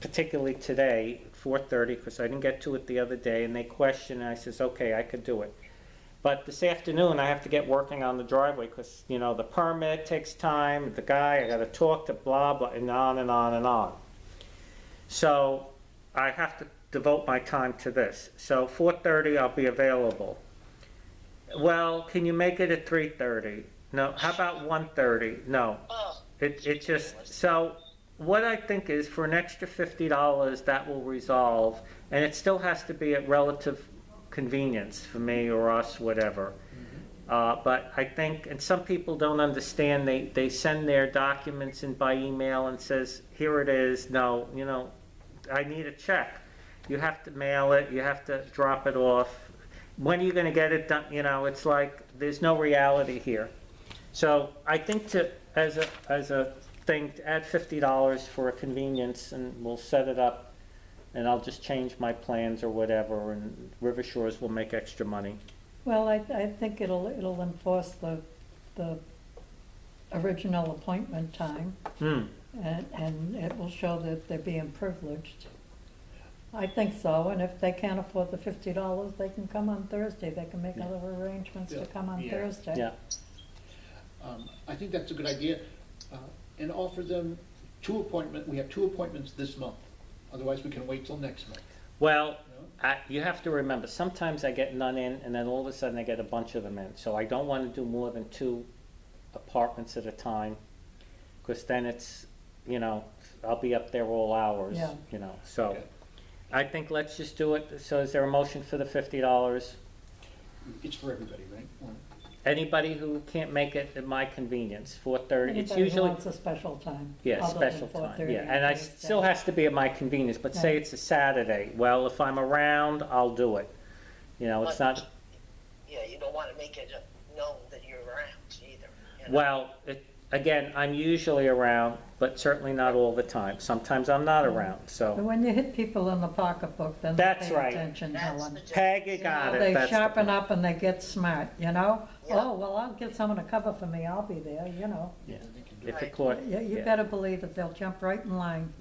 particularly today, 4:30, because I didn't get to it the other day, and they questioned, and I says, okay, I could do it. But this afternoon, I have to get working on the driveway, because, you know, the permit takes time, the guy, I gotta talk to blah, blah, and on and on and on. So, I have to devote my time to this. So 4:30, I'll be available. Well, can you make it at 3:30? No, how about 1:30? No. Oh, It just, so what I think is for an extra $50, that will resolve, and it still has to be at relative convenience for me or us, whatever. But I think, and some people don't understand, they send their documents in by email and says, here it is. No, you know, I need a check. You have to mail it, you have to drop it off. When are you gonna get it done? You know, it's like, there's no reality here. So I think as a thing, to add $50 for a convenience, and we'll set it up, and I'll just change my plans or whatever, and River Shores will make extra money. Well, I think it'll enforce the original appointment time, and it will show that they're being privileged. I think so, and if they can't afford the $50, they can come on Thursday. They can make other arrangements to come on Thursday. Yeah. I think that's a good idea, and offer them we have 2 appointments this month. Otherwise, we can wait till next month. Well, you have to remember, sometimes I get none in, and then all of a sudden I get a bunch of them in. So I don't want to do more than 2 apartments at a time, because then it's, you know, I'll be up there all hours, Yeah. you know, so. Okay. I think let's just do it. So is there a motion for the $50? It's for everybody, right? Anybody who can't make it at my convenience, 4:30, it's Anybody who usually, wants a special time. yeah, other than special time, 4:30 yeah. And I Thursday. still has to be at my convenience, but say Right. it's a Saturday, well, if I'm around, I'll do it. You know, it's But- not, yeah, you don't want to make it known that you're around either. You know? well, again, I'm usually around, but certainly not all the time. Sometimes I'm not around, But so. when you hit people in the pocketbook, then they That's pay right. attention, That's Helen. the Peg, you got it. They That's the sharpen point. up and they get smart, you know? Yeah. Oh, well, I'll get someone to cover for me, I'll be there, you know? Yeah. They can do If it Right. caught, You yeah. better believe that they'll jump right in line.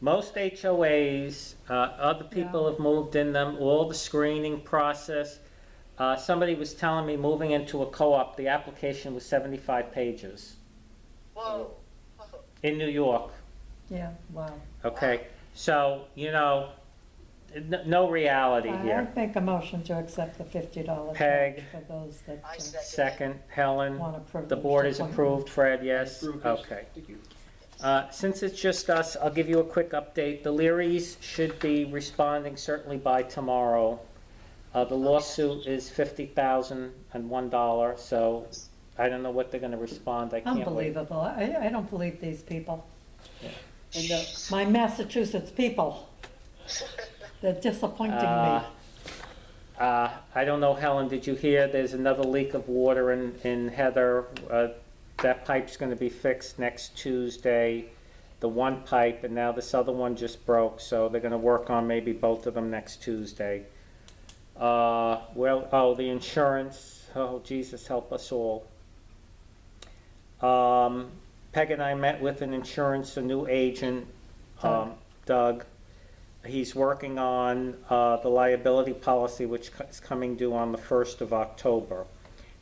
Most HOAs, other people Yeah. have moved in them, all the screening process. Somebody was telling me moving into a co-op, the application was 75 pages Whoa. in New York, Yeah, wow. okay? So, you know, no reality I here. make a motion to accept the $50 Peg. charge for those that I second. Second, Helen, want a privileged the board is appointment. approved, Fred, yes? Approve this. Okay. Thank you. Since it's just us, I'll give you a quick update. The Learys should be responding certainly by tomorrow. The lawsuit is $50,001, so I don't know what they're gonna respond, I can't wait. Unbelievable. I don't believe these people. And My Massachusetts people. They're disappointing me. I don't know, Helen, did you hear, there's another leak of water in Heather? That pipe's gonna be fixed next Tuesday, the one pipe, and now this other one just broke, so they're gonna work on maybe both of them next Tuesday. The insurance, oh, Jesus, help us all. Peg and I met with a new agent, Doug. He's working on the liability policy, which is coming due on the 1st of October.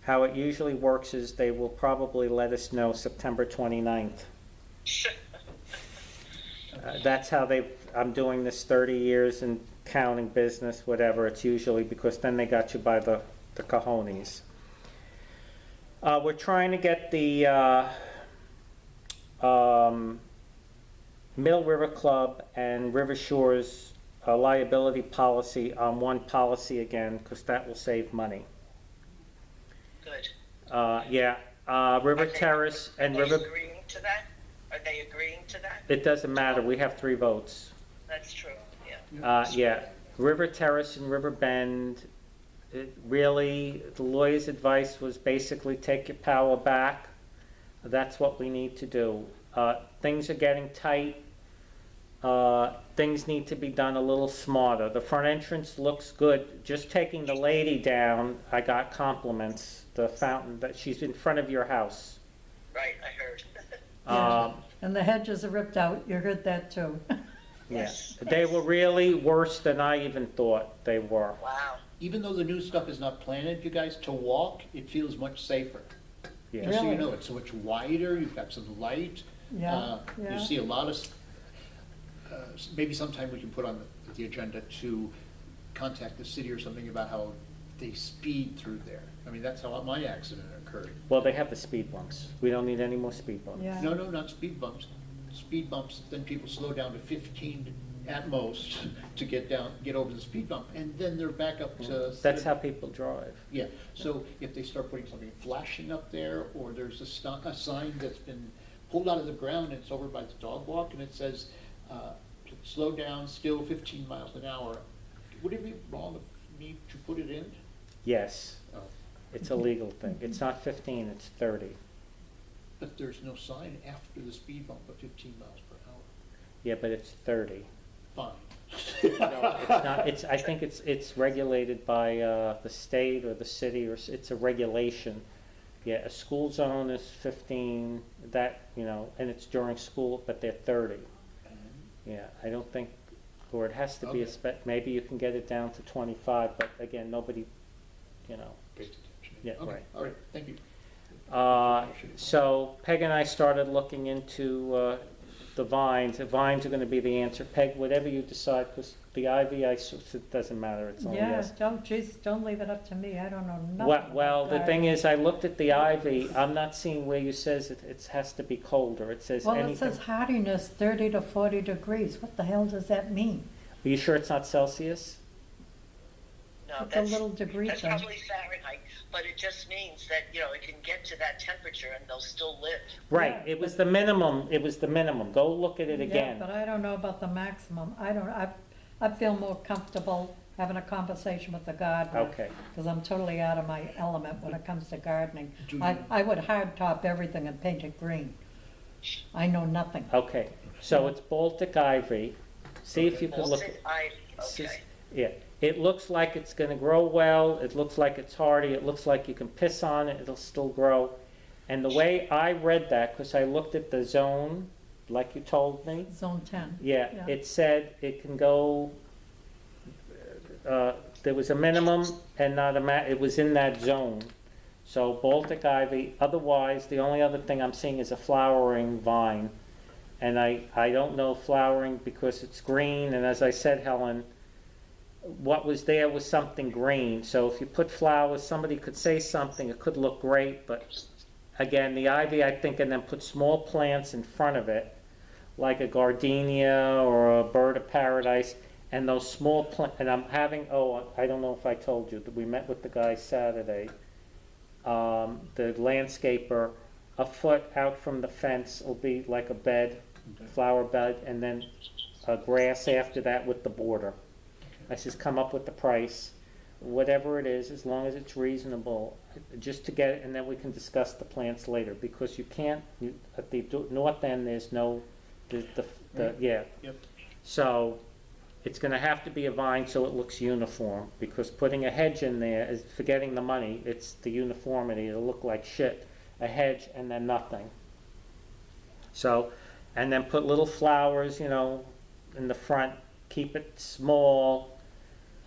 How it usually works is they will probably let us know September 29th. That's how I'm doing this 30 years in counting business, whatever, it's usually because then they got you by the cojones. We're trying to get the Middle River Club and River Shores liability policy on one policy again, because that will save money. Good. River Terrace and Are they River, agreeing to that? Are they agreeing to that? it doesn't matter, we have 3 votes. That's true, yeah. River Terrace and River Bend, really, the lawyer's advice was basically take your power back. That's what we need to do. Things are getting tight. Things need to be done a little smarter. The front entrance looks good. Just taking the lady down, I got compliments. The fountain, that she's in front of your house. Right, I heard. Yeah. And the hedges are ripped out, you heard that too. Yeah, Yes. they were really worse than I even thought they were. Wow. Even though the new stuff is not planted, you guys, to walk, it feels much safer. Yeah. Just so you Really? know, it's so much wider, you've got some light. Yeah, You yeah. see a lot of, maybe sometime we can put on the agenda to contact the city or something about how they speed through there. I mean, that's how my accident occurred. Well, they have the speed bumps. We don't need any more speed bumps. Yeah. No, no, not speed bumps. Speed bumps, then people slow down to 15 at most to get over the speed bump, and then they're back up to. That's how people drive. Yeah, so if they start putting something flashing up there, or there's a sign that's been pulled out of the ground, and it's over by the dog walk, and it says, slow down, still 15 miles an hour, would it be wrong of me to put it in? Yes, Oh, it's a legal thing. It's not 15, it's 30. but there's no sign after the speed bump of 15 miles per hour. Yeah, but it's 30. Fine. No, it's not, I think it's regulated by the state or the city, or it's a regulation. Yeah, a school zone is 15, that, and it's during school, but they're 30. Yeah, I don't think, or it has to be Okay. maybe you can get it down to 25, but again, nobody, Pays attention. Yeah, Okay, right. all right, thank you. So Peg and I started looking into the vines. The vines are gonna be the answer. Peg, whatever you decide, because the ivy, it doesn't matter, it's only Yeah, yes. don't leave it up to me, I don't know nothing Well, about the that. thing is, I looked at the ivy, I'm not seeing where you says it has to be colder. It says Well, it anything. says hardiness 30 to 40 degrees, what the hell does that mean? Are you sure it's not Celsius? No, It's a that's, little degree that's thing. probably Fahrenheit, but it just means that, it can get to that temperature and they'll still live. Right, Yeah, it was the minimum, Go look at it Yeah, again. but I don't know about the maximum, I feel more comfortable having a conversation with the gardener. Okay, Because I'm totally out of my element when it comes to gardening. Do I would hard top everything and paint it green. I know nothing. okay, so it's Baltic ivy. See if you could look. Baltic ivy, okay. Yeah, it looks like it's gonna grow well, it looks like it's hardy, it looks like you can piss on it, it'll still grow. And the way I read that, because I looked at the zone, like you told me, Zone 10. yeah, Yeah. it said it can go, there was a minimum and not it was in that zone. So Baltic ivy, otherwise, the only other thing I'm seeing is a flowering vine. And I don't know flowering because it's green, and as I said, Helen, what was there was something green. So if you put flowers, somebody could say something, it could look great, but again, the ivy, I think, and then put small plants in front of it, like a gardenia or a bird of paradise, and those small and I'm having, I don't know if I told you, that we met with the guy Saturday, the landscaper, a foot out from the fence will be like a bed, flower bed, and then grass after that with the border. I says, come up with the price, whatever it is, as long as it's reasonable, just to get it, and then we can discuss the plants later, because you can't, at the north end, there's no, yeah. Yep. So, it's gonna have to be a vine so it looks uniform, because putting a hedge in there is forgetting the money, it's the uniformity, it'll look like shit. A hedge and then nothing. So, and then put little flowers, in the front, keep it small.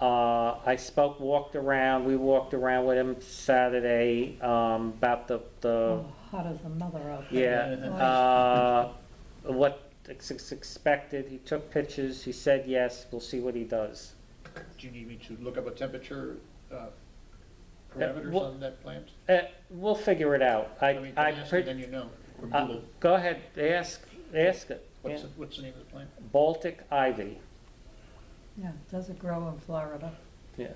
We walked around with him Saturday, about the Oh, hot as a mother out there. yeah, what is expected. He took pictures, he said yes, we'll see what he does. Do you need me to look up a temperature parameters well- on that plant? We'll figure it out. I mean, ask and then you know, or Google. Go ahead, ask it. What's, Yeah. what's the name of the plant? Baltic ivy, Yeah, does it grow in Florida? yeah.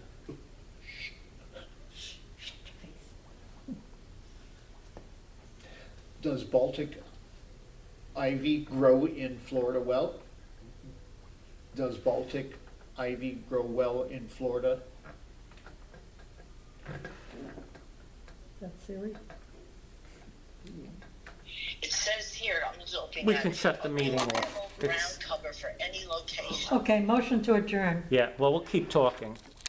Does Baltic ivy grow in Florida well? Does Baltic ivy grow well in Florida? Is that Siri? It says here, I'm just looking We at can shut the meeting off. available It's- ground cover for any location. Okay, motion to adjourn. Yeah, well, we'll keep talking.